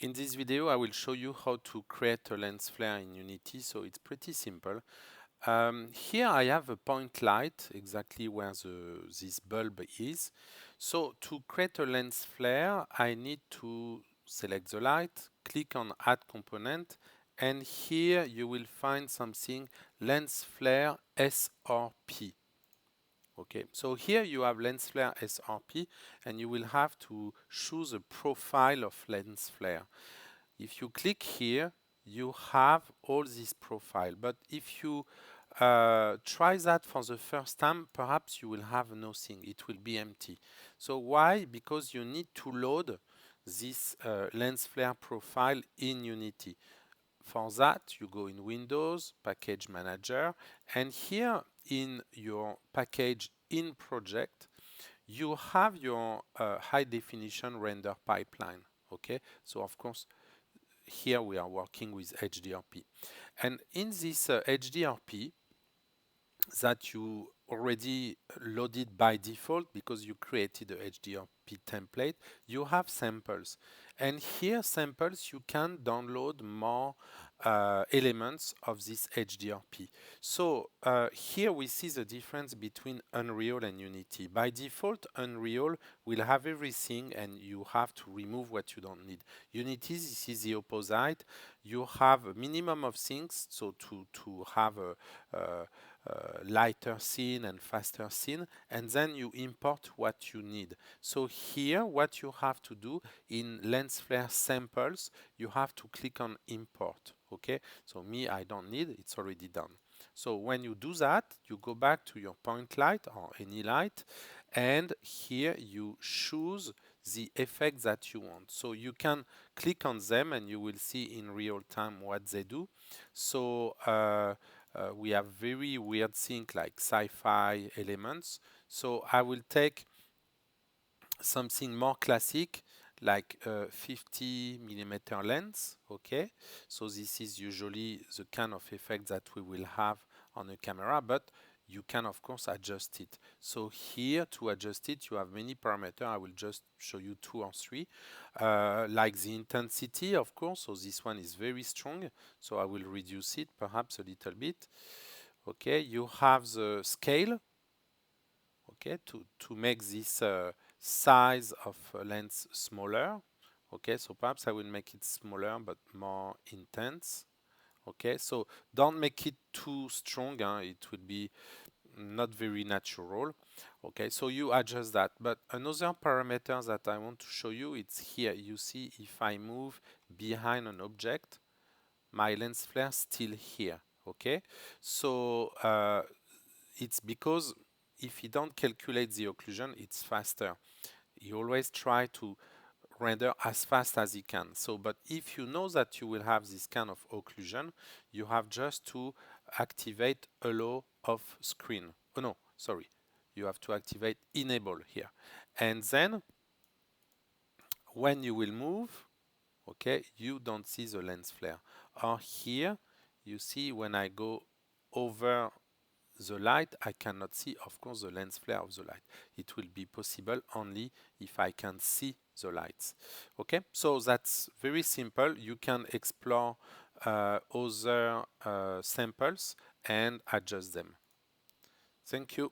In this video, I will show you how to create a lens flare in Unity, so it's pretty simple. Here I have a point light exactly where this bulb is. So to create a lens flare, I need to select the light, click on Add Component, and here you will find something lens flare SRP. Okay, so here you have lens flare SRP, and you will have to choose a profile of lens flare. If you click here, you have all this profile, but if you try that for the first time, perhaps you will have nothing, it will be empty. So why? Because you need to load this lens flare profile in Unity. For that, you go in Windows, Package Manager, and here in your package in project, you have your high definition render pipeline. Okay, so of course, here we are working with HDRP. And in this HDRP that you already loaded by default because you created a HDRP template, you have samples. And here samples, you can download more elements of this HDRP. So here we see the difference between Unreal and Unity. By default, Unreal will have everything and you have to remove what you don't need. Unity, this is the opposite. You have a minimum of things, so to have a lighter scene and faster scene, and then you import what you need. So here, what you have to do in lens flare samples, you have to click on import. Okay, so me, I don't need, it's already done. So when you do that, you go back to your point light or any light, and here you choose the effect that you want. So you can click on them and you will see in real time what they do. So we have very weird things like sci-fi elements. So I will take something more classic like a 50 millimeter lens. Okay, so this is usually the kind of effect that we will have on a camera, but you can of course adjust it. So here to adjust it, you have many parameters. I will just show you 2 or 3, like the intensity, of course. So this one is very strong, so I will reduce it perhaps a little bit. Okay, you have the scale, okay, to make this size of lens smaller. Okay, so perhaps I will make it smaller but more intense. Okay, so don't make it too strong, it will be not very natural. Okay, so you adjust that. But another parameter that I want to show you, it's here. You see, if I move behind an object, my lens flare still here. Okay, so it's because if you don't calculate the occlusion, it's faster. You always try to render as fast as you can. So, but if you know that you will have this kind of occlusion, you have just to activate allow off screen. Oh no, sorry. You have to activate enable here. And then when you will move, okay, you don't see the lens flare. Or here, you see when I go over the light, I cannot see, of course, the lens flare of the light. It will be possible only if I can see the lights. Okay, so that's very simple. You can explore other samples and adjust them. Thank you.